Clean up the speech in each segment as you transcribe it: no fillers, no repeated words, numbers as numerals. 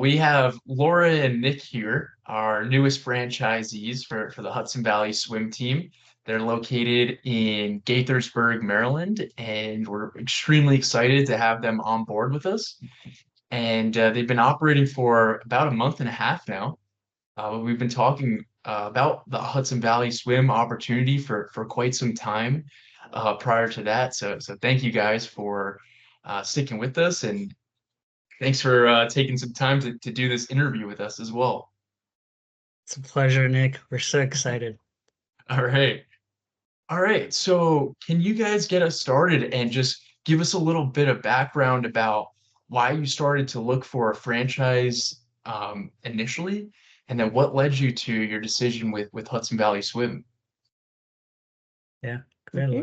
We have Laura and Nick here, our newest franchisees for the Hudson Valley Swim Team. They're located in Gaithersburg, Maryland, and we're extremely excited to have them on board with us. And they've been operating for about a month and a half now. We've been talking about the Hudson Valley Swim opportunity for quite some time prior to that. So thank you guys for sticking with us, and thanks for taking some time to do this interview with us as well. It's a pleasure, Nick. We're so excited. All right. All right. So, can you guys get us started and just give us a little bit of background about why you started to look for a franchise initially, and then what led you to your decision with Hudson Valley Swim? Yeah, go ahead, Okay.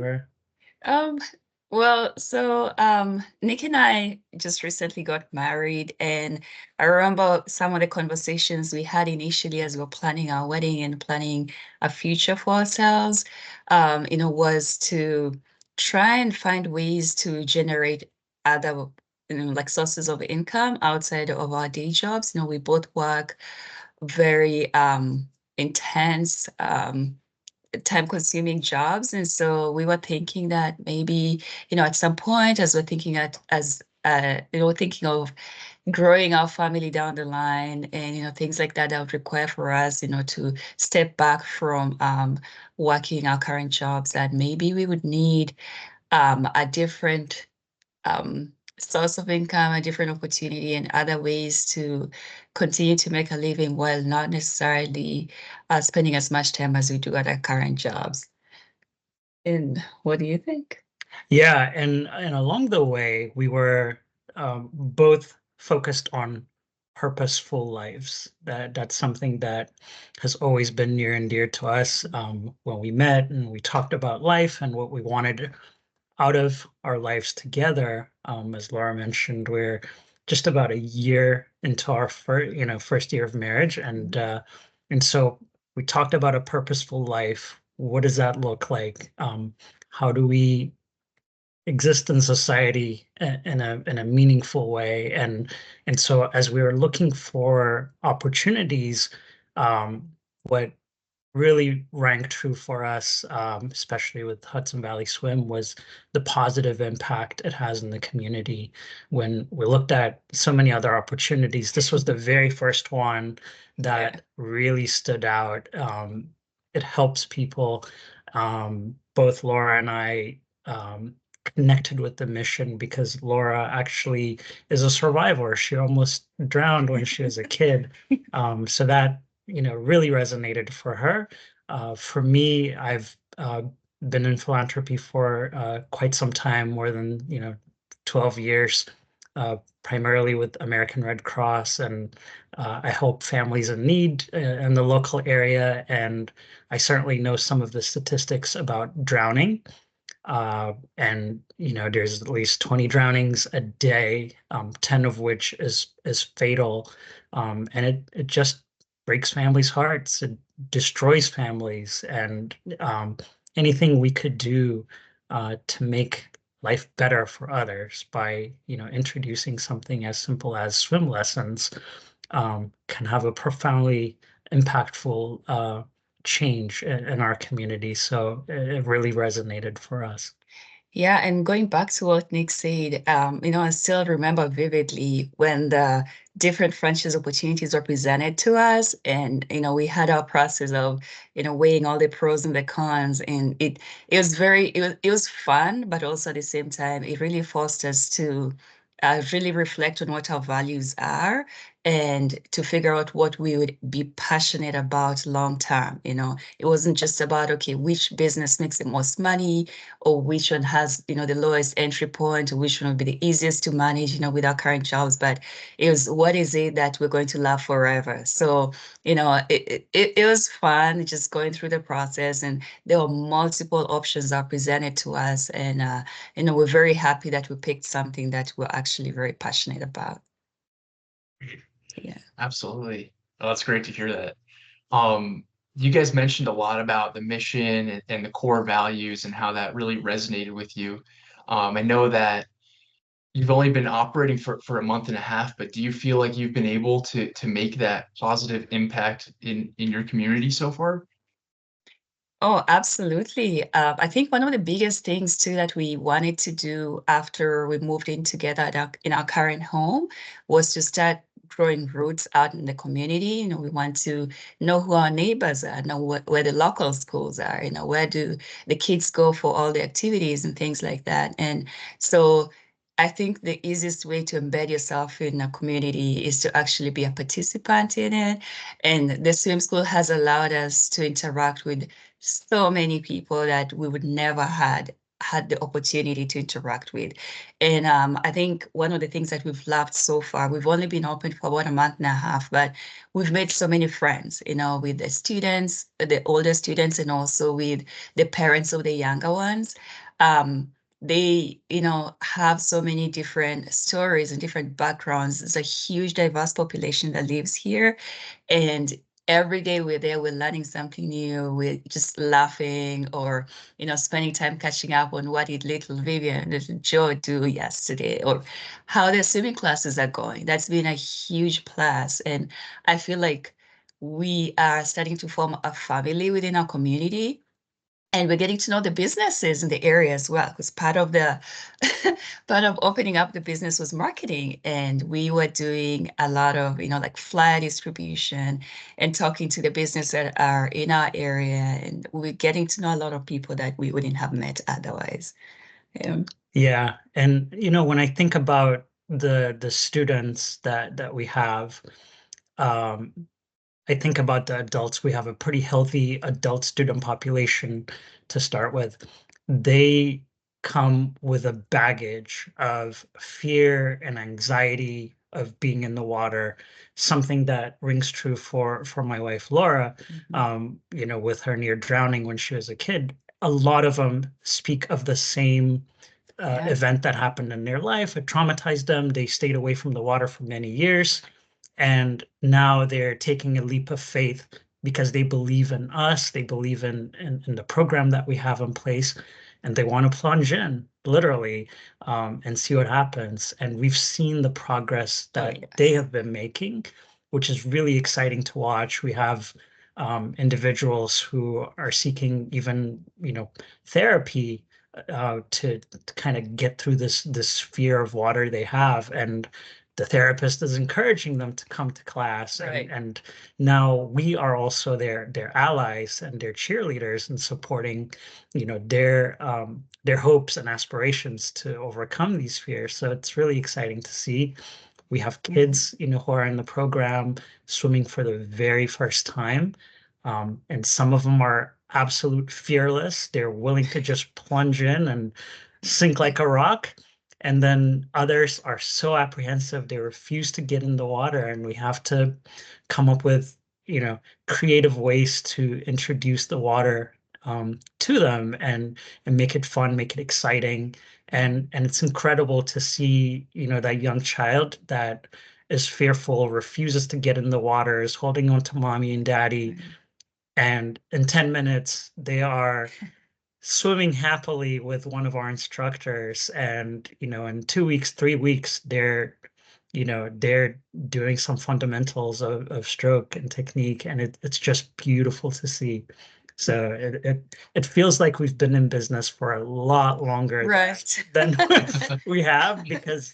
Laura. Um, Nick and I just recently got married, and I remember some of the conversations we had initially as we were planning our wedding and planning a future for ourselves, was to try and find ways to generate other, like sources of income outside of our day jobs. We both work very intense time consuming jobs. And so we were thinking that maybe, at some point as we're thinking thinking of growing our family down the line and, things like that would require for us, to step back from working our current jobs, that maybe we would need a different um, source of income, a different opportunity, and other ways to continue to make a living while not necessarily spending as much time as we do at our current jobs. And what do you think? Yeah, and along the way, we were both focused on purposeful lives. That's something that has always been near and dear to us. When we met and we talked about life and what we wanted out of our lives together, as Laura mentioned, we're just about a year into our first year of marriage, and so we talked about a purposeful life. What does that look like? How do we exist in society in a meaningful way? And so as we were looking for opportunities, what really rang true for us, especially with Hudson Valley Swim, was the positive impact it has in the community. When we looked at so many other opportunities, this was the very first one that really stood out. It helps people. Both Laura and I connected with the mission because Laura actually is a survivor. She almost drowned when she was a kid. So that really resonated for her. For me, I've been in philanthropy for quite some time, more than 12 years, primarily with American Red Cross, and I help families in need in the local area. And I certainly know some of the statistics about drowning. And there's at least 20 drownings a day, 10 of which is fatal. And it just breaks families' hearts. It destroys families. And anything we could do to make life better for others by introducing something as simple as swim lessons can have a profoundly impactful change in our community. So it really resonated for us. Yeah, and going back to what Nick said, I still remember vividly when the different franchise opportunities were presented to us, and we had our process of weighing all the pros and the cons, and it was fun, but also at the same time, it really forced us to really reflect on what our values are and to figure out what we would be passionate about long term. It wasn't just about, okay, which business makes the most money, or which one has the lowest entry point, or which one would be the easiest to manage with our current jobs, but it was, what is it that we're going to love forever? So it was fun just going through the process, and there were multiple options that are presented to us, and we're very happy that we picked something that we're actually very passionate about. Yeah. Absolutely. Oh, that's great to hear that. You guys mentioned a lot about the mission and the core values and how that really resonated with you. I know that you've only been operating for a month and a half, but do you feel like you've been able to make that positive impact in your community so far? Oh, absolutely. I think one of the biggest things too that we wanted to do after we moved in together in our current home was to start growing roots out in the community. We want to know who our neighbors are, know where the local schools are, where do the kids go for all the activities and things like that. And so I think the easiest way to embed yourself in a community is to actually be a participant in it. And the swim school has allowed us to interact with so many people that we would never had the opportunity to interact with. And I think one of the things that we've loved so far, we've only been open for about a month and a half, but we've made so many friends, with the students, the older students, and also with the parents of the younger ones. They, have so many different stories and different backgrounds. It's a huge, diverse population that lives here. And every day we're there, we're learning something new. We're just laughing or, spending time catching up on what did little Vivian and little Joe do yesterday or how their swimming classes are going. That's been a huge plus. And I feel like we are starting to form a family within our community. And we're getting to know the businesses in the area as well, because part of the part of opening up the business was marketing. And we were doing a lot of, like flyer distribution and talking to the business that are in our area. And we're getting to know a lot of people that we wouldn't have met otherwise. Yeah. Yeah, and when I think about the students that we have, um, I think about the adults. We have a pretty healthy adult student population to start with. They come with a baggage of fear and anxiety of being in the water, something that rings true for my wife Laura, with her near drowning when she was a kid. A lot of them speak of the same Yeah. event that happened in their life. It traumatized them. They stayed away from the water for many years. And now they're taking a leap of faith because they believe in us, they believe in the program that we have in place, and they want to plunge in literally and see what happens. And we've seen the progress that they have been making, which is really exciting to watch. We have individuals who are seeking even, therapy to kind of get through this fear of water they have. And the therapist is encouraging them to come to class. Right. And now we are also their allies and their cheerleaders and supporting, their hopes and aspirations to overcome these fears. So it's really exciting to see. We have kids, who are in the program swimming for the very first time. And some of them are absolute fearless. They're willing to just plunge in and sink like a rock. And then others are so apprehensive, they refuse to get in the water. And we have to come up with, creative ways to introduce the water to them and make it fun, make it exciting. And it's incredible to see, that young child that is fearful, refuses to get in the water, is holding on to mommy and daddy. And in 10 minutes, they are swimming happily with one of our instructors. And, in 2 weeks, 3 weeks, they're doing some fundamentals of stroke and technique. And it's just beautiful to see. So it feels like we've been in business for a lot longer than we have, because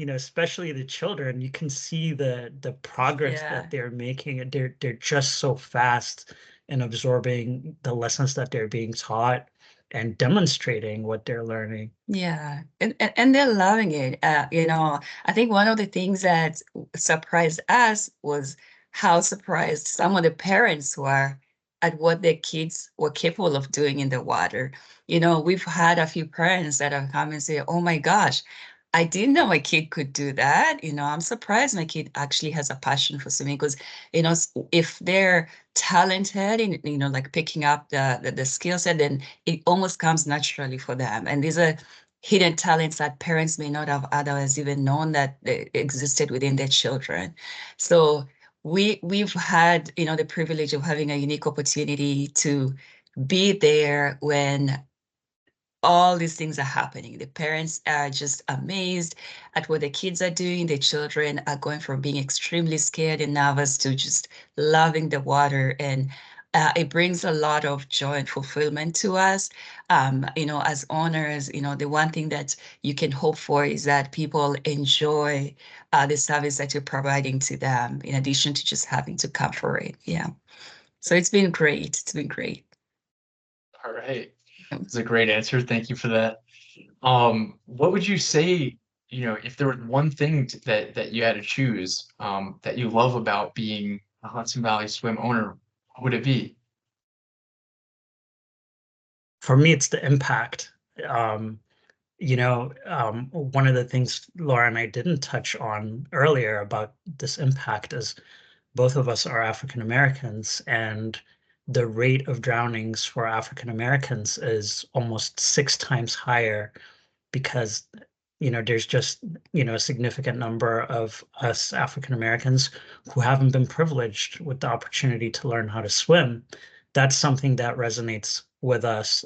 especially the children, you can see the progress that they're making, and they're just so fast in absorbing the lessons that they're being taught and demonstrating what they're learning. Yeah, and they're loving it. I think one of the things that surprised us was how surprised some of the parents were at what their kids were capable of doing in the water. We've had a few parents that have come and say, "Oh my gosh, I didn't know my kid could do that. I'm surprised my kid actually has a passion for swimming." Because, if they're talented in, like picking up the skill set, then it almost comes naturally for them. And these are hidden talents that parents may not have otherwise even known that they existed within their children. So we've had, the privilege of having a unique opportunity to be there when all these things are happening. The parents are just amazed at what the kids are doing. The children are going from being extremely scared and nervous to just loving the water. And it brings a lot of joy and fulfillment to us. As owners, the one thing that you can hope for is that people enjoy the service that you're providing to them, in addition to just having to come for it. Yeah. So it's been great. It's been great. All right. It's a great answer. Thank you for that. What would you say, if there was one thing that you had to choose, that you love about being a Hudson Valley Swim owner, what would it be? For me, it's the impact. One of the things Laura and I didn't touch on earlier about this impact is both of us are African Americans, and the rate of drownings for African Americans is almost 6 times higher because there's just a significant number of us African Americans who haven't been privileged with the opportunity to learn how to swim. That's something that resonates with us.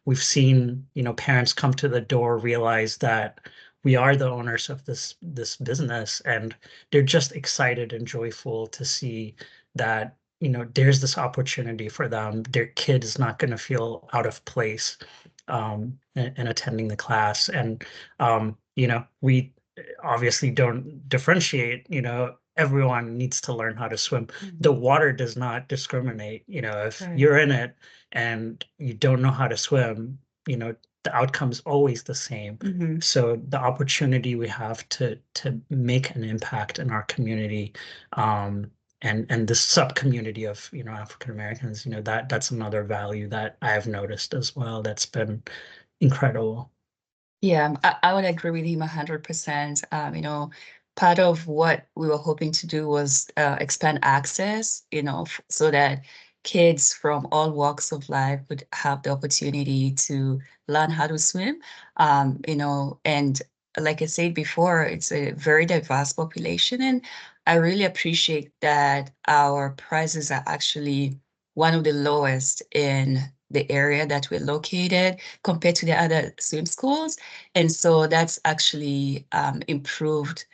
We've seen parents come to the door, realize that we are the owners of this business, and they're just excited and joyful to see that there's this opportunity for them. Their kid is not going to feel out of place in attending the class. And we obviously don't differentiate. Everyone needs to learn how to swim. The water does not discriminate. If Right. you're in it and you don't know how to swim, the outcome's always the same. Mhm. So the opportunity we have to make an impact in our community, and the sub community of African Americans, that's another value that I have noticed as well. That's been incredible. Yeah, I would agree with him 100%. Part of what we were hoping to do was expand access, so that kids from all walks of life would have the opportunity to learn how to swim. And like I said before, it's a very diverse population, and I really appreciate that our prices are actually one of the lowest in the area that we're located compared to the other swim schools. And so that's actually improved,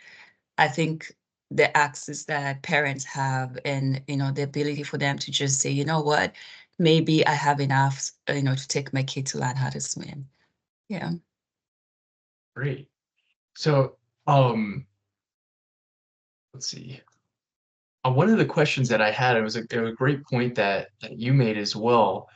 I think, the access that parents have, and the ability for them to just say, you know what, maybe I have enough, to take my kid to learn how to swim. Yeah. Great. So, let's see. One of the questions that I had, it was a great point that you made as well,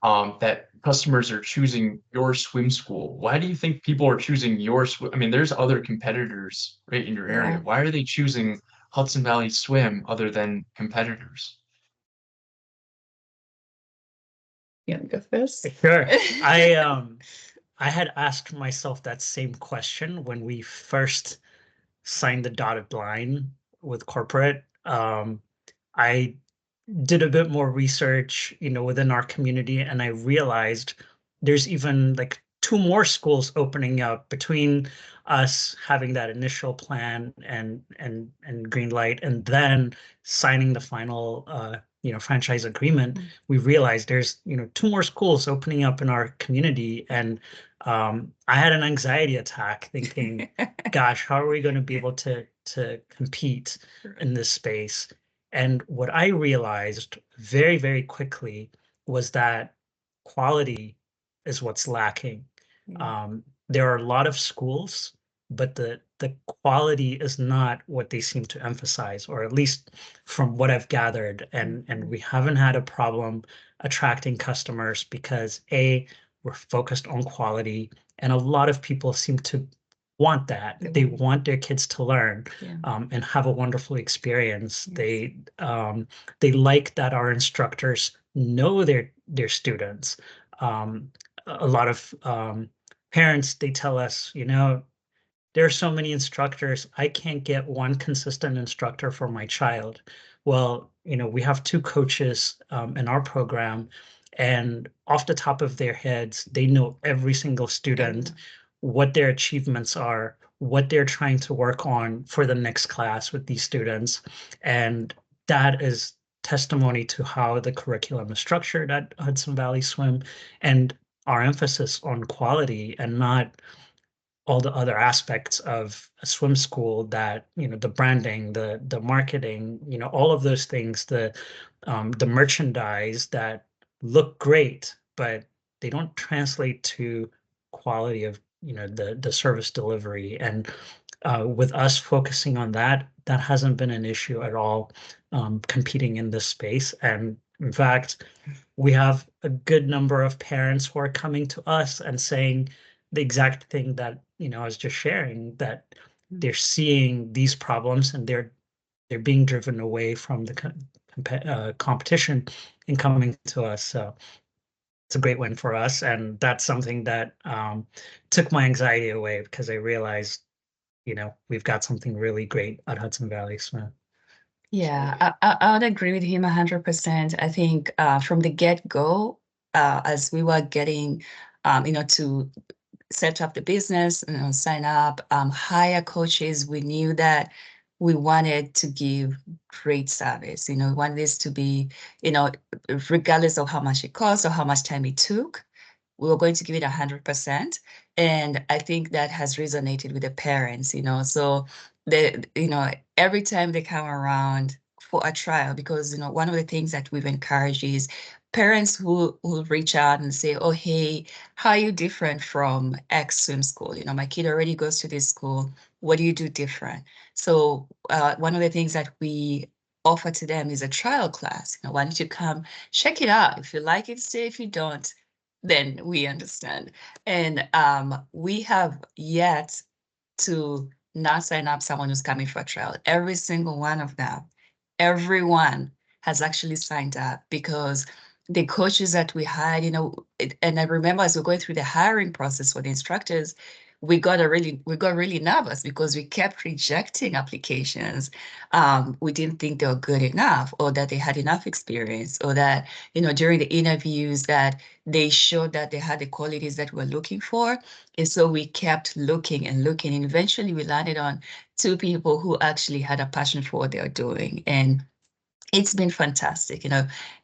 that customers are choosing your swim school. Why do you think people are choosing your swim? I mean, there's other competitors right in your area. Yeah. Why are they choosing Hudson Valley Swim other than competitors? You want to go first? Sure. I had asked myself that same question when we first signed the dotted line with corporate. I did a bit more research, within our community, and I realized there's even like 2 more schools opening up between us having that initial plan and green light, and then signing the final franchise agreement. We realized there's 2 more schools opening up in our community, and I had an anxiety attack thinking, gosh, how are we going to be able to compete in this space? And what I realized very, very quickly was that quality is what's lacking. There are a lot of schools, but the quality is not what they seem to emphasize, or at least from what I've gathered. And we haven't had a problem attracting customers because we're focused on quality, and a lot of people seem to want that. They want their kids to learn and have a wonderful experience. Yes. They like that our instructors know their students. A lot of parents, they tell us, there are so many instructors, I can't get one consistent instructor for my child. Well, we have 2 coaches in our program, and off the top of their heads, they know every single student, what their achievements are, what they're trying to work on for the next class with these students. And that is testimony to how the curriculum is structured at Hudson Valley Swim. And our emphasis on quality and not all the other aspects of a swim school, that, the branding, the marketing, all of those things, the merchandise that look great, but they don't translate to quality of, the service delivery. And with us focusing on that, that hasn't been an issue at all, competing in this space. And in fact, we have a good number of parents who are coming to us and saying the exact thing that, I was just sharing, that they're seeing these problems and they're being driven away from the competition and coming to us. So it's a great win for us, and that's something that took my anxiety away, because I realized, we've got something really great at Hudson Valley Swim. Yeah, I would agree with him 100%. I think from the get-go, as we were getting, to set up the business, sign up, hire coaches, we knew that we wanted to give great service. We wanted this to be, regardless of how much it cost or how much time it took, we were going to give it 100%. And I think that has resonated with the parents, so every time they come around for a trial, because, one of the things that we've encouraged is parents who reach out and say, oh, hey, how are you different from X swim school? My kid already goes to this school. What do you do different? So one of the things that we offer to them is a trial class. Why don't you come check it out? If you like it, stay. If you don't, then we understand. And we have yet to not sign up someone who's coming for a trial. Every single one of them, everyone has actually signed up, because the coaches that we hired, and I remember as we're going through the hiring process for the instructors, we got really nervous because we kept rejecting applications. We didn't think they were good enough, or that they had enough experience, or that, during the interviews that they showed that they had the qualities that we're looking for. And so we kept looking and looking, and eventually we landed on 2 people who actually had a passion for what they are doing. And it's been fantastic.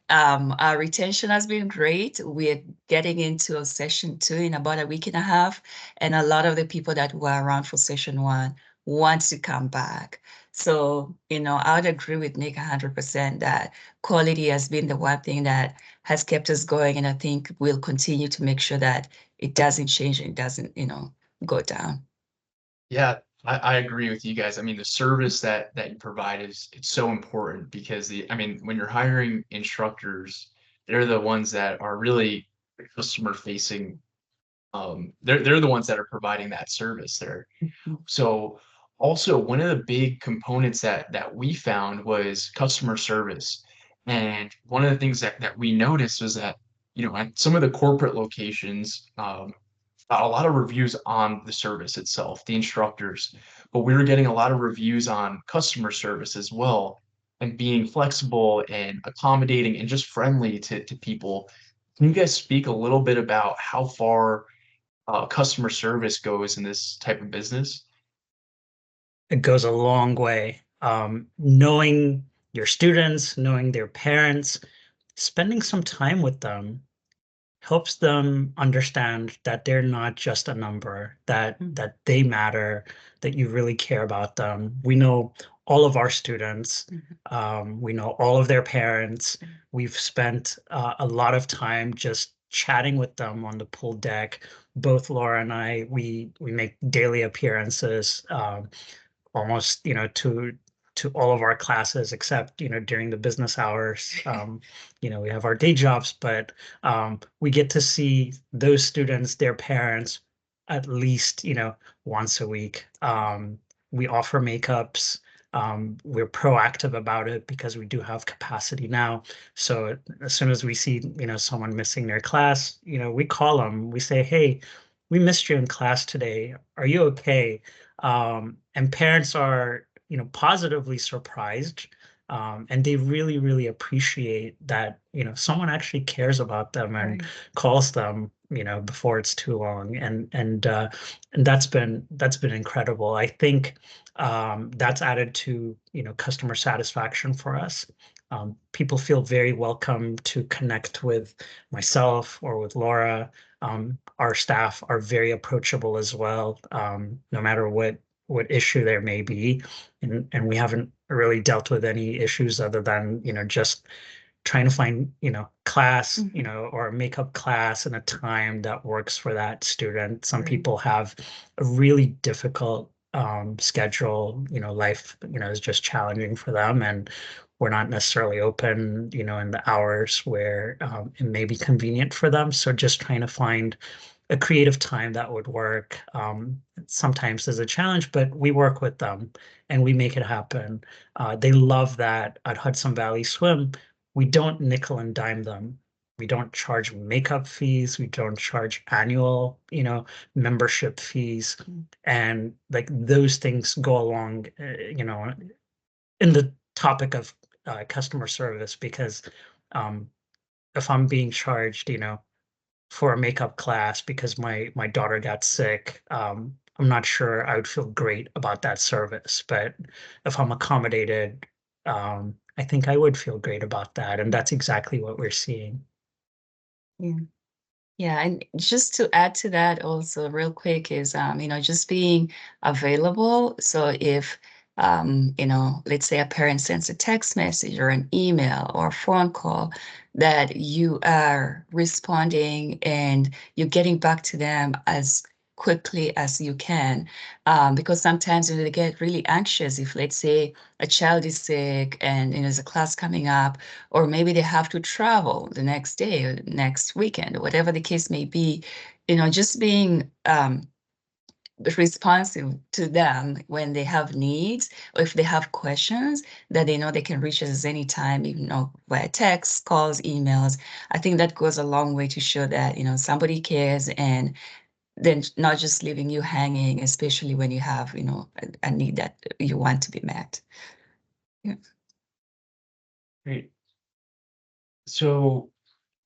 Our retention has been great. We're getting into a session 2 in about a week and a half. And a lot of the people that were around for session 1 want to come back. So, I would agree with Nick 100% that quality has been the one thing that has kept us going. And I think we'll continue to make sure that it doesn't change and it doesn't, go down. Yeah, I agree with you guys. I mean, the service that you provide it's so important, because when you're hiring instructors, they're the ones that are really customer facing. They're the ones that are providing that service there. So also, one of the big components that we found was customer service. And one of the things that we noticed was that, at some of the corporate locations, got a lot of reviews on the service itself, the instructors, but we were getting a lot of reviews on customer service as well, and being flexible and accommodating and just friendly to people. Can you guys speak a little bit about how far customer service goes in this type of business? It goes a long way. Knowing your students, knowing their parents, spending some time with them helps them understand that they're not just a number, that they matter, that you really care about them. We know all of our students. We know all of their parents. We've spent a lot of time just chatting with them on the pool deck. Both Laura and I, we make daily appearances, almost, to all of our classes, except, during the business hours. We have our day jobs, but we get to see those students, their parents, at least, once a week. We offer makeups. We're proactive about it because we do have capacity now. So as soon as we see, someone missing their class, we call them. We say, hey, we missed you in class today. Are you okay? And parents are, positively surprised. And they really, really appreciate that, someone actually cares about them and Right. calls them, before it's too long. And that's been incredible. I think that's added to, customer satisfaction for us. People feel very welcome to connect with myself or with Laura. Our staff are very approachable as well, no matter what issue there may be. And we haven't really dealt with any issues other than, just trying to find, class, or a makeup class and a time that works for that student. Some people have a really difficult schedule, life, is just challenging for them, and we're not necessarily open, in the hours where it may be convenient for them. So just trying to find a creative time that would work. Sometimes is a challenge, but we work with them and we make it happen. They love that at Hudson Valley Swim. We don't nickel and dime them. We don't charge makeup fees. We don't charge annual, membership fees. And like those things go along, in the topic of customer service, because if I'm being charged, for a makeup class because my daughter got sick, I'm not sure I would feel great about that service. But if I'm accommodated, I think I would feel great about that. And that's exactly what we're seeing. Yeah. Yeah, and just to add to that also real quick is, just being available. So if, let's say a parent sends a text message or an email or a phone call, that you are responding and you're getting back to them as quickly as you can. Because sometimes they get really anxious if, let's say, a child is sick and there's a class coming up, or maybe they have to travel the next day or next weekend, or whatever the case may be, just being responsive to them when they have needs or if they have questions, that they know they can reach us anytime, via text, calls, emails. I think that goes a long way to show that, somebody cares, and then not just leaving you hanging, especially when you have, a need that you want to be met. Yeah. Great. So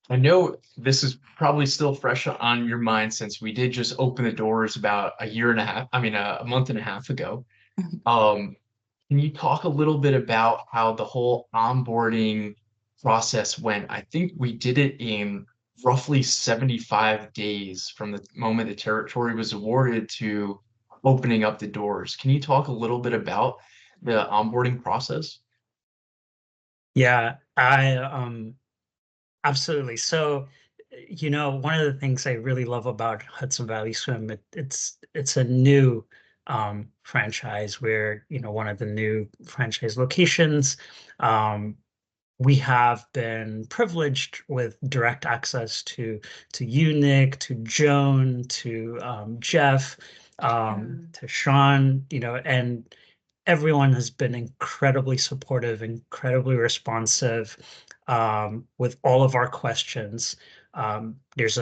I know this is probably still fresh on your mind since we did just open the doors about a year and a half, I mean, a month and a half ago. Um, can you talk a little bit about how the whole onboarding process went? I think we did it in roughly 75 days from the moment the territory was awarded to opening up the doors. Can you talk a little bit about the onboarding process? Yeah, I absolutely. So, one of the things I really love about Hudson Valley Swim, it's a new franchise. We're, one of the new franchise locations. Um, we have been privileged with direct access to you, Nick, to Joan, to Jeff, to Sean, and everyone has been incredibly supportive, incredibly responsive, with all of our questions. There's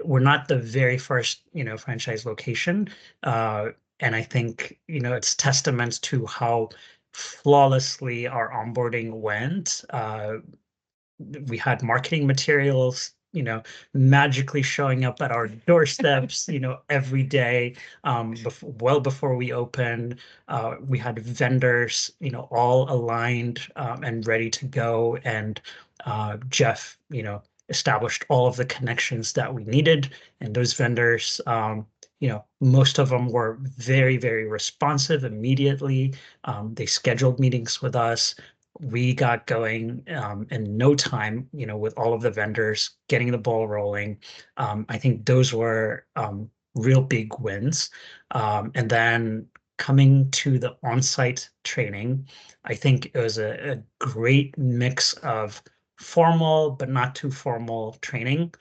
we're not the very first, franchise location. And I think, it's testament to how flawlessly our onboarding went. We had marketing materials, magically showing up at our doorsteps, every day, well before we opened. We had vendors, all aligned, and ready to go. And Jeff, established all of the connections that we needed. And those vendors, most of them were very, very responsive immediately. They scheduled meetings with us. We got going in no time, with all of the vendors getting the ball rolling. I think those were real big wins. And then coming to the on-site training, I think it was a great mix of formal but not too formal training.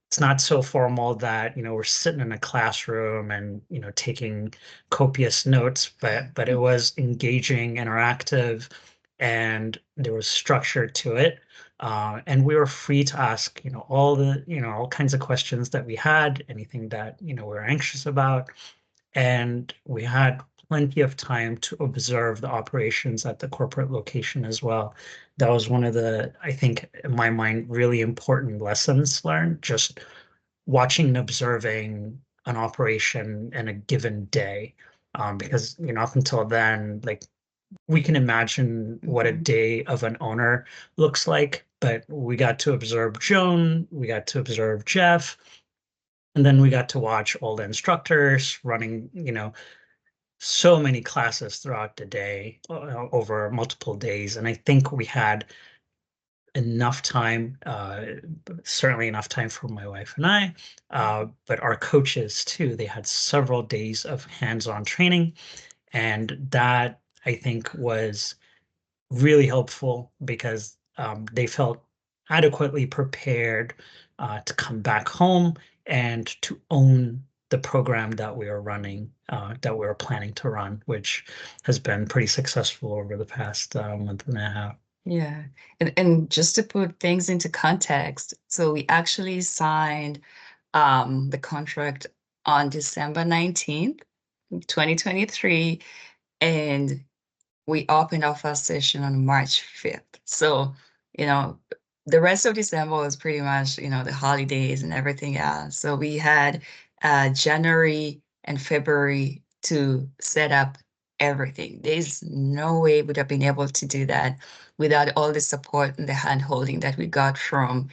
It's not so formal that, we're sitting in a classroom and, taking copious notes, but it was engaging, interactive, and there was structure to it. And we were free to ask, all kinds of questions that we had, anything that, we're anxious about. And we had plenty of time to observe the operations at the corporate location as well. That was one of the, I think, in my mind, really important lessons learned, just watching and observing an operation in a given day. Because, up until then, like we can imagine what a Mhm. day of an owner looks like, but we got to observe Joan, we got to observe Jeff, and then we got to watch all the instructors running, so many classes throughout the day, over multiple days. And I think we had enough time, certainly enough time for my wife and I, but our coaches too, they had several days of hands-on training. And that I think was really helpful because they felt adequately prepared to come back home and to own the program that we are running, that we are planning to run, which has been pretty successful over the past month and a half. Yeah. And just to put things into context, so we actually signed the contract on December 19th, 2023, and we opened our first session on March 5th. So, you know, the rest of December was pretty much, the holidays and everything else. So we had January and February to set up everything. There's no way we would have been able to do that without all the support and the hand holding that we got from,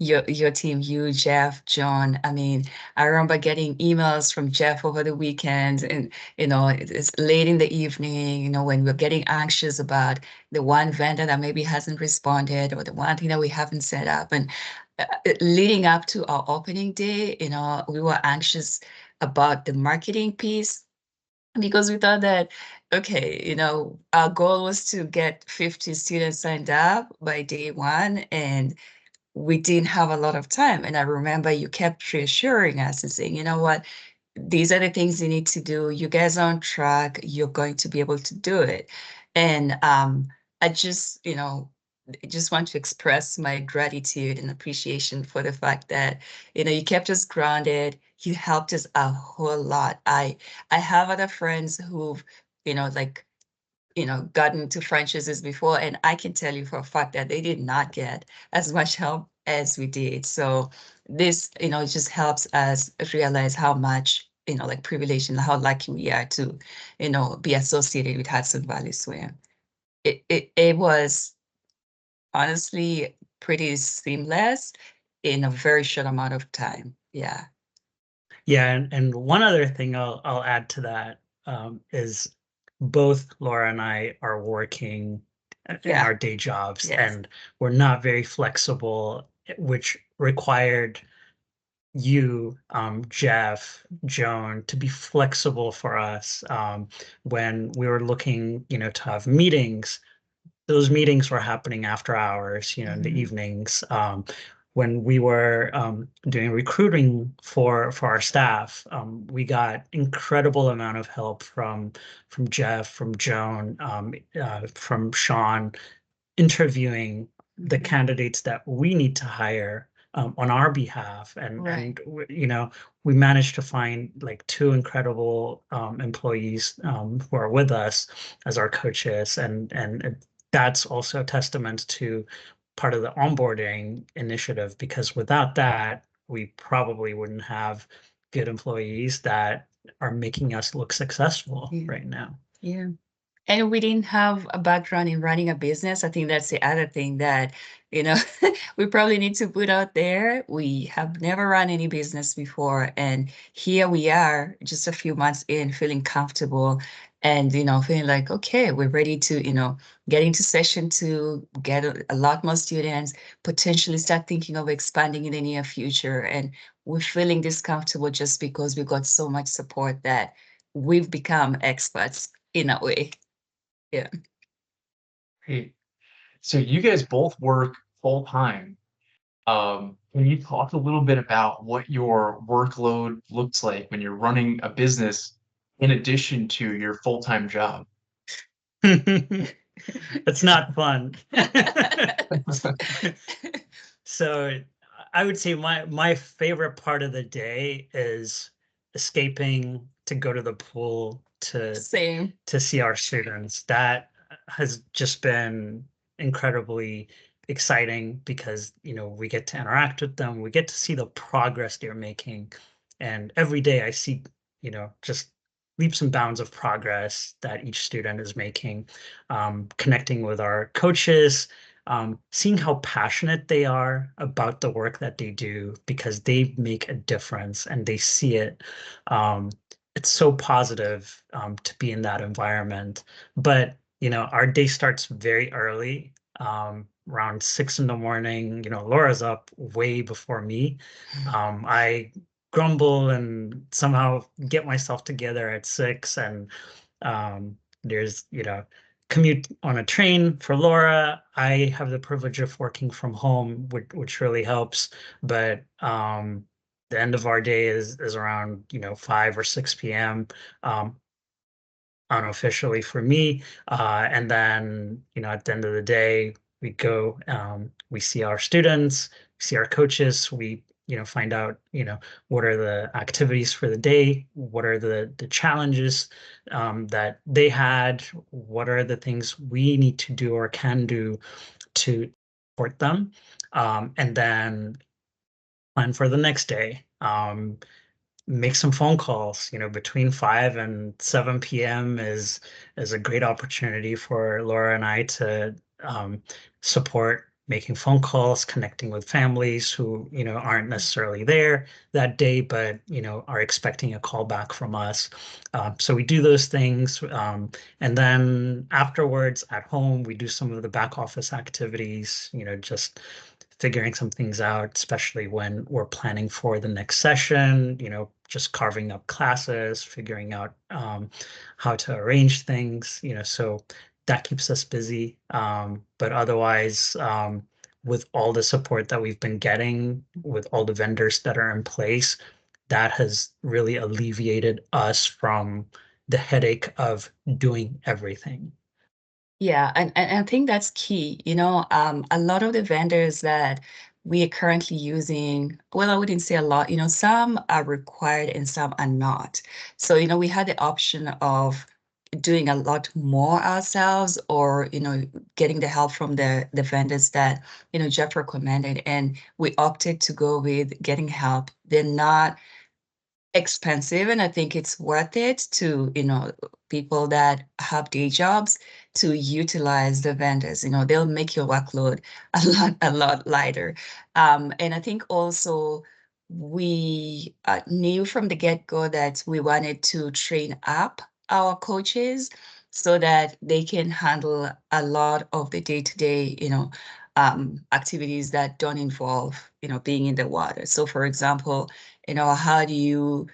your team, you, Jeff, John. I mean, I remember getting emails from Jeff over the weekend, and it's late in the evening, when we're getting anxious about the one vendor that maybe hasn't responded or the one thing that we haven't set up. And leading up to our opening day, we were anxious about the marketing piece because we thought that, okay, our goal was to get 50 students signed up by day one, and we didn't have a lot of time. And I remember you kept reassuring us and saying, you know what, these are the things you need to do. You guys are on track. You're going to be able to do it. And I just want to express my gratitude and appreciation for the fact that, you kept us grounded. You helped us a whole lot. I have other friends who've, like, gotten to franchises before, and I can tell you for a fact that they did not get as much help as we did. So this, just helps us realize how much, like privilege and how lucky we are to, be associated with Hudson Valley Swim. It was honestly pretty seamless in a very short amount of time. Yeah. Yeah, and one other thing I'll add to that is both Laura and I are working in Yeah. our day jobs, Yes. and we're not very flexible, which required you, Jeff, Joan, to be flexible for us when we were looking, to have meetings. Those meetings were happening after hours, in the Mhm. evenings. When we were doing recruiting for our staff, we got incredible amount of help from Jeff, from Joan, from Sean, interviewing the Mhm. candidates that we need to hire on our behalf, Right. we managed to find like two incredible employees who are with us as our coaches, and that's also a testament to part of the onboarding initiative, because without that we probably wouldn't have good employees that are making us look successful Yeah. right now. Yeah. And we didn't have a background in running a business. I think that's the other thing that, you know, we probably need to put out there. We have never run any business before. And here we are, just a few months in, feeling comfortable and, feeling like, okay, we're ready to, get into session two, get a lot more students, potentially start thinking of expanding in the near future. And we're feeling this comfortable just because we got so much support that we've become experts in a way. Yeah. Great. So you guys both work full time. Can you talk a little bit about what your workload looks like when you're running a business in addition to your full-time job? It's not fun. So I would say my favorite part of the day is escaping to go to the pool Same. to see our students. That has just been incredibly exciting because, we get to interact with them, we get to see the progress they're making. And every day I see, just leaps and bounds of progress that each student is making, connecting with our coaches, seeing how passionate they are about the work that they do because they make a difference and they see it. It's so positive to be in that environment. But, our day starts very early, around 6 in the morning. Laura's up way before me. I grumble and somehow get myself together at 6, and there's commute on a train for Laura. I have the privilege of working from home, which really helps. But the end of our day is around 5 or 6 p.m. Unofficially for me, and then at the end of the day we go, we see our students, see our coaches, we find out what are the activities for the day, what are the challenges that they had, what are the things we need to do or can do to support them, and then plan for the next day. Make some phone calls. Between 5 and 7 p.m. is a great opportunity for Laura and I to support making phone calls, connecting with families who aren't necessarily there that day, but are expecting a call back from us. So we do those things, and then afterwards at home we do some of the back office activities. Just figuring some things out, especially when we're planning for the next session, just carving up classes, figuring out how to arrange things, so that keeps us busy. But otherwise, with all the support that we've been getting, with all the vendors that are in place, that has really alleviated us from the headache of doing everything. Yeah, and I think that's key. A lot of the vendors that we are currently using, well, I wouldn't say a lot, some are required and some are not. So, we had the option of doing a lot more ourselves, or, getting the help from the vendors that, Jeff recommended. And we opted to go with getting help. They're not expensive, and I think it's worth it to people that have day jobs to utilize the vendors. They'll make your workload a lot lighter. And I think also we knew from the get-go that we wanted to train up our coaches so that they can handle a lot of the day-to-day activities that don't involve being in the water. So for example, how do you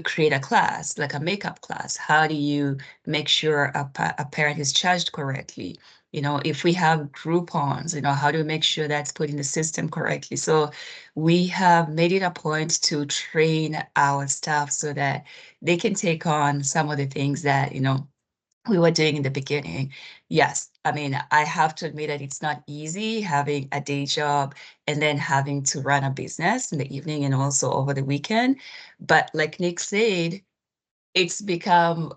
create a class, like a makeup class? How do you make sure a parent is charged correctly? If we have Groupons, how do we make sure that's put in the system correctly? So we have made it a point to train our staff so that they can take on some of the things that, we were doing in the beginning. Yes, I mean, I have to admit that it's not easy having a day job and then having to run a business in the evening and also over the weekend. But like Nick said, it's become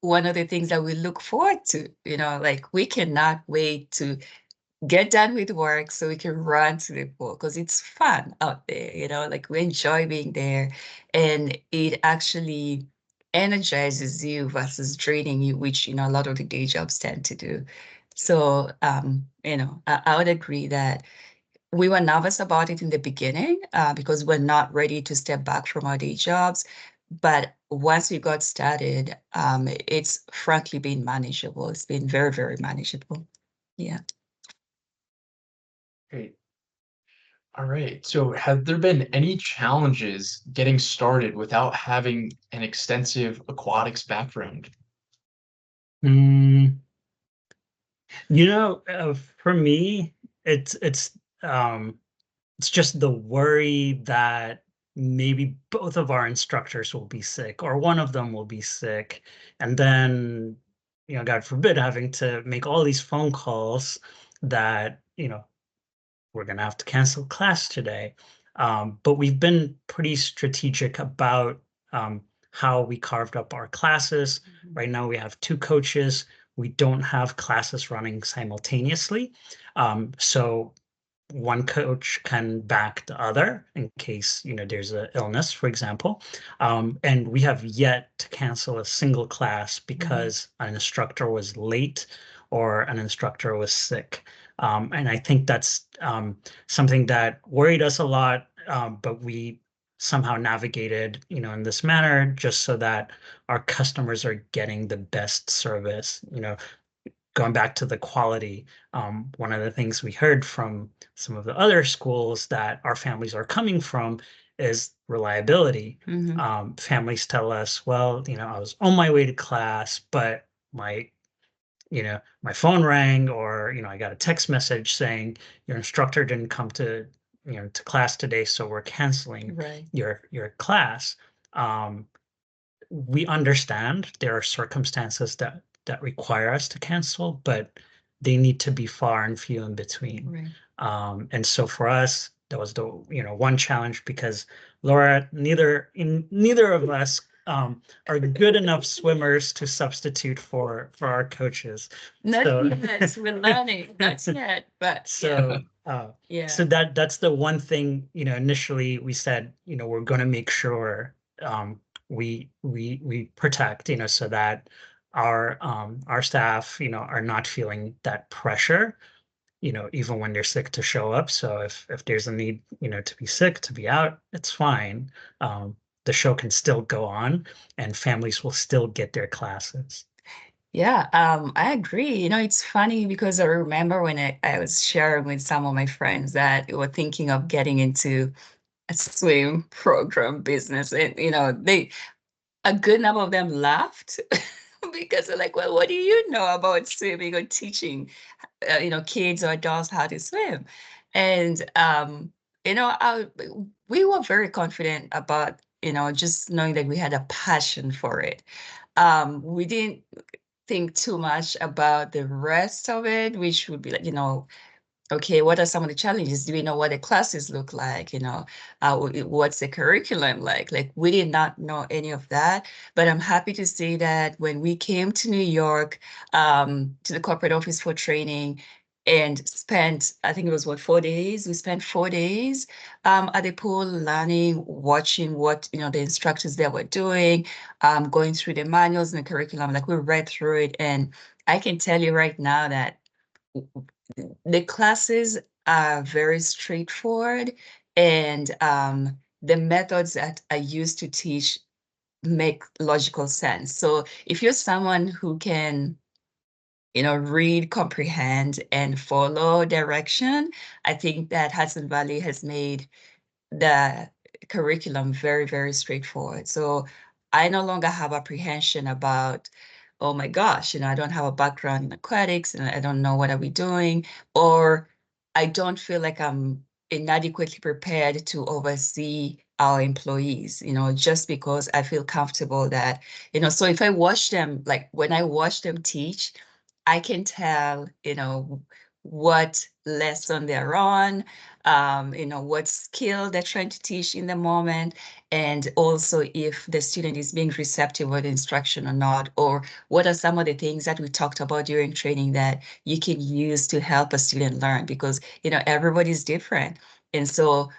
one of the things that we look forward to. Like we cannot wait to get done with work so we can run to the pool because it's fun out there. Like we enjoy being there, and it actually energizes you versus draining you, which a lot of the day jobs tend to do. So I would agree that we were nervous about it in the beginning because we're not ready to step back from our day jobs. But once we got started, it's frankly been manageable. It's been very, very manageable. Yeah. Great. All right. So have there been any challenges getting started without having an extensive aquatics background? Mm, for me, um, it's just the worry that maybe both of our instructors will be sick or one of them will be sick, and then God forbid, having to make all these phone calls that we're going to have to cancel class today. But we've been pretty strategic about how we carved up our classes. Right now, we have 2 coaches. We don't have classes running simultaneously. So one coach can back the other in case, there's an illness, for example. And we have yet to cancel a single class because an instructor was late or an instructor was sick. And I think that's something that worried us a lot, but we somehow navigated, in this manner, just so that our customers are getting the best service. Going back to the quality, one of the things we heard from some of the other schools that our families are coming from is reliability. Families tell us, well, I was on my way to class, but my phone rang, or I got a text message saying your instructor didn't come to class today, so we're canceling your class. We understand there are circumstances that require us to cancel, but they need to be far and few in between. And so for us, that was the one challenge, because Laura, neither of us are good enough swimmers to substitute for our coaches. Not yet. We're learning. Not yet, but so so that's the one thing, initially we said, we're going to make sure we protect, so that our staff, are not feeling that pressure, even when they're sick, to show up. So if there's a need, to be sick, to be out, it's fine. The show can still go on, and families will still get their classes. Yeah, I agree. It's funny because I remember when I was sharing with some of my friends that were thinking of getting into a swim program business, and a good number of them laughed because they're like, well, what do you know about swimming or teaching kids or adults how to swim? And we were very confident about just knowing that we had a passion for it. We didn't think too much about the rest of it, which would be like, okay, what are some of the challenges? Do we know what the classes look like? What's the curriculum like? Like, we did not know any of that, but I'm happy to say that when we came to New York, to the corporate office for training, and spent, I think it was 4 days. We spent 4 days at the pool, learning, watching what the instructors there were doing, going through the manuals and the curriculum. Like, we read through it, and I can tell you right now that the classes are very straightforward, and the methods that I use to teach make logical sense. So if you're someone who can read, comprehend, and follow direction, I think that Hudson Valley has made the curriculum very, very straightforward. So I no longer have apprehension about, oh my gosh, I don't have a background in aquatics and I don't know what are we doing, or I don't feel like I'm inadequately prepared to oversee our employees, just because I feel comfortable that, so if I watch them, like when I watch them teach, I can tell, what lesson they're on, what skill they're trying to teach in the moment, and also if the student is being receptive with instruction or not, or what are some of the things that we talked about during training that you can use to help a student learn, because, everybody's different. And so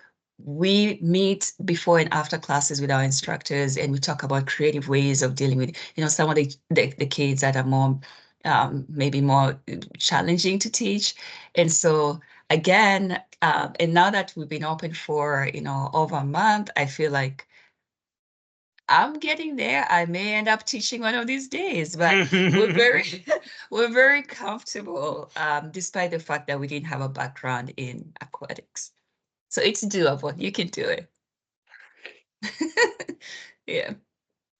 we meet before and after classes with our instructors, and we talk about creative ways of dealing with, some of the kids that are more maybe more challenging to teach. And so again, and now that we've been open for over a month, I feel like I'm getting there. I may end up teaching one of these days, but we're very comfortable, despite the fact that we didn't have a background in aquatics. So it's doable. You can do it. Yeah.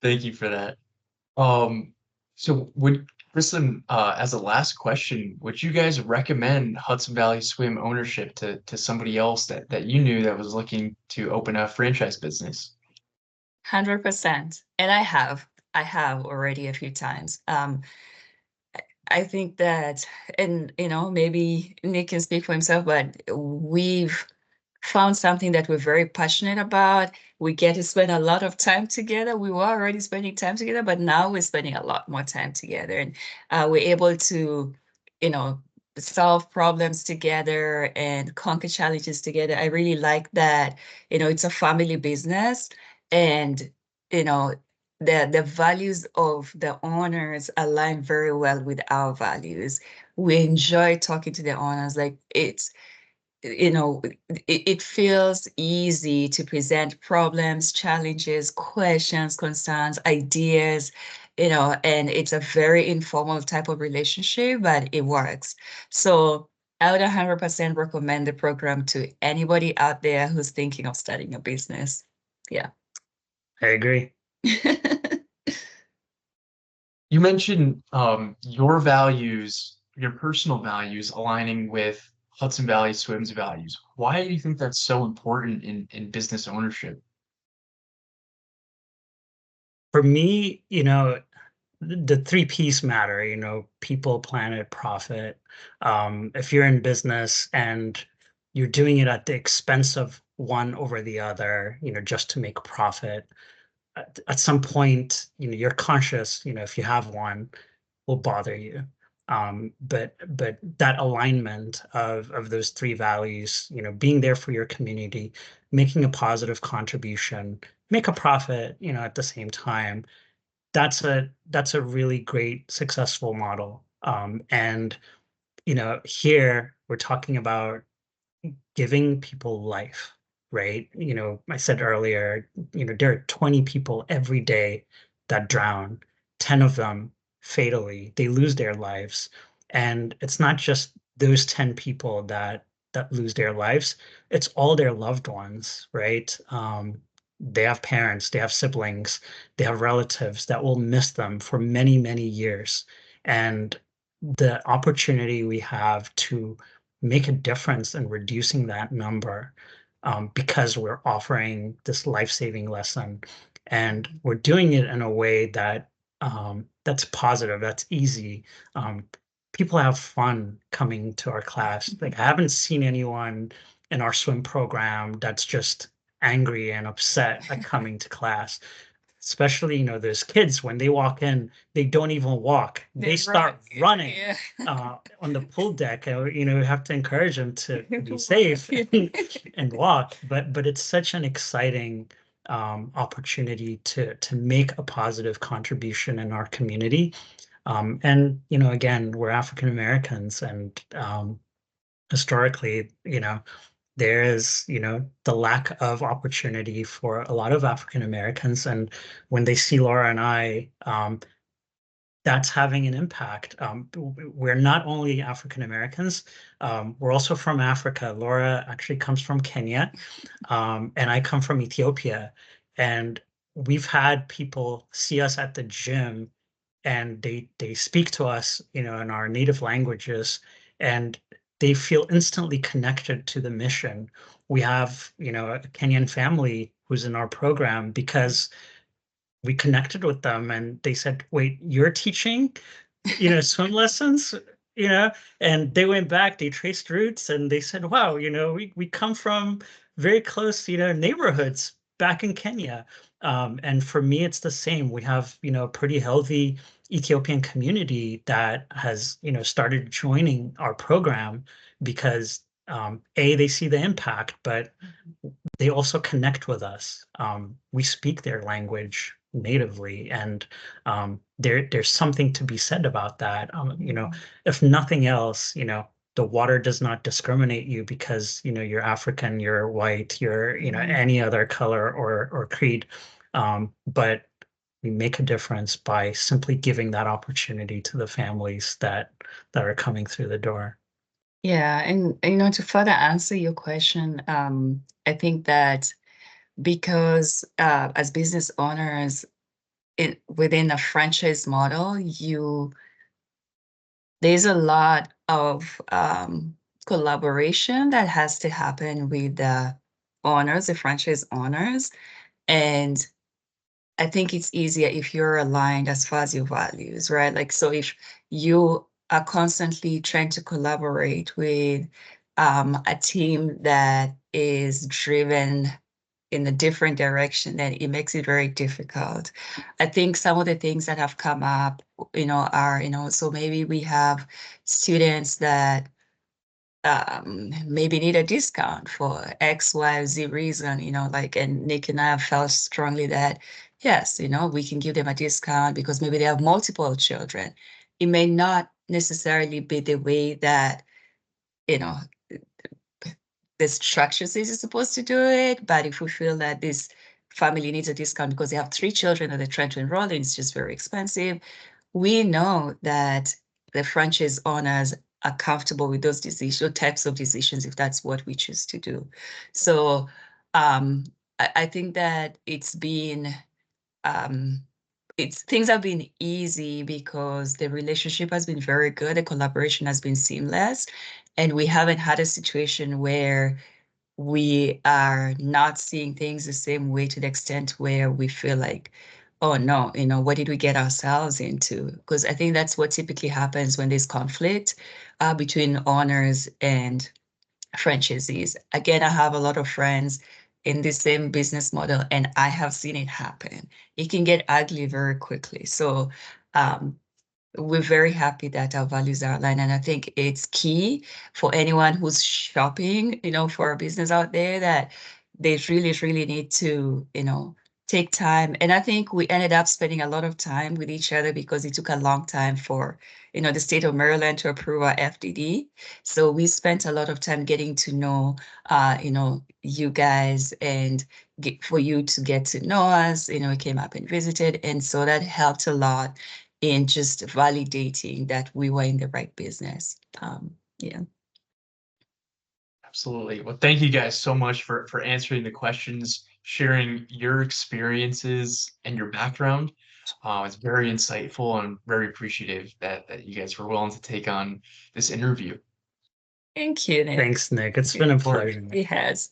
Thank you for that. So Kristen, as a last question, would you guys recommend Hudson Valley Swim ownership to somebody else that you knew that was looking to open a franchise business? 100%. And I have already a few times. I think that, and maybe Nick can speak for himself, but we've found something that we're very passionate about. We get to spend a lot of time together. We were already spending time together, but now we're spending a lot more time together, and we're able to, solve problems together and conquer challenges together. I really like that, it's a family business, and, the values of the owners align very well with our values. We enjoy talking to the owners. Like, it feels easy to present problems, challenges, questions, concerns, ideas, and it's a very informal type of relationship, but it works. So I would 100% recommend the program to anybody out there who's thinking of starting a business. Yeah. I agree. You mentioned your values, your personal values aligning with Hudson Valley Swim's values. Why do you think that's so important in business ownership? For me, the three P's matter, people, planet, profit. If you're in business and you're doing it at the expense of one over the other, just to make a profit, at some point, you're conscious, if you have one, will bother you. But that alignment of those three values, being there for your community, making a positive contribution, make a profit, at the same time, that's a really great successful model. And here we're talking about giving people life, right? I said earlier, there are 20 people every day that drown, 10 of them fatally, they lose their lives. And it's not just those 10 people that lose their lives, it's all their loved ones, right? They have parents, they have siblings, they have relatives that will miss them for many, many years. And the opportunity we have to make a difference in reducing that number, because we're offering this life-saving lesson, and we're doing it in a way that's positive, that's easy. People have fun coming to our class. Like, I haven't seen anyone in our swim program that's just angry and upset at coming to class. Especially, those kids, when they walk in, they don't even walk. They start running on the pool deck. We have to encourage them to be safe and walk. But it's such an exciting opportunity to make a positive contribution in our community. And again, we're African Americans, and historically, there is, the lack of opportunity for a lot of African Americans. And when they see Laura and I, that's having an impact. We're not only African Americans, we're also from Africa. Laura actually comes from Kenya, and I come from Ethiopia. And we've had people see us at the gym, and they speak to us, in our native languages, and they feel instantly connected to the mission. We have, a Kenyan family who's in our program because we connected with them, and they said, "Wait, you're teaching, swim lessons?" You know, and they went back, they traced roots, and they said, "Wow, we come from very close, neighborhoods back in Kenya." And for me, it's the same. We have, a pretty healthy Ethiopian community that has, started joining our program because they see the impact, but they also connect with us. We speak their language natively, and there's something to be said about that. If nothing else, the water does not discriminate you because you're African, you're white, you're any other color or creed, but we make a difference by simply giving that opportunity to the families that are coming through the door. Yeah, and to further answer your question, I think that because as business owners within a franchise model, there's a lot of collaboration that has to happen with the owners, the franchise owners, and I think it's easier if you're aligned as far as your values, right? Like, so if you are constantly trying to collaborate with a team that is driven in a different direction, then it makes it very difficult. I think some of the things that have come up, are, so maybe we have students that maybe need a discount for X, Y, Z reason, and Nick and I have felt strongly that, yes, we can give them a discount because maybe they have multiple children. It may not necessarily be the way that, the structure says you're supposed to do it, but if we feel that this family needs a discount because they have 3 children that they're trying to enroll in, it's just very expensive. We know that the franchise owners are comfortable with those decisions, types of decisions, if that's what we choose to do. So I think that it's been things have been easy because the relationship has been very good, the collaboration has been seamless, and we haven't had a situation where we are not seeing things the same way to the extent where we feel like, oh no, what did we get ourselves into? Because I think that's what typically happens when there's conflict between owners and franchisees. Again, I have a lot of friends in the same business model, and I have seen it happen. It can get ugly very quickly. So we're very happy that our values are aligned. And I think it's key for anyone who's shopping, for a business out there, that they really, really need to, take time. And I think we ended up spending a lot of time with each other because it took a long time for, the state of Maryland to approve our FDD. So we spent a lot of time getting to know, you guys, and for you to get to know us. We came up and visited. And so that helped a lot in just validating that we were in the right business. Yeah. Absolutely. Well, thank you guys so much for answering the questions, sharing your experiences and your background. It's very insightful, and I'm very appreciative that you guys were willing to take on this interview. Thank you, Nick. Thanks, Nick. It's been a Of course. pleasure. It has.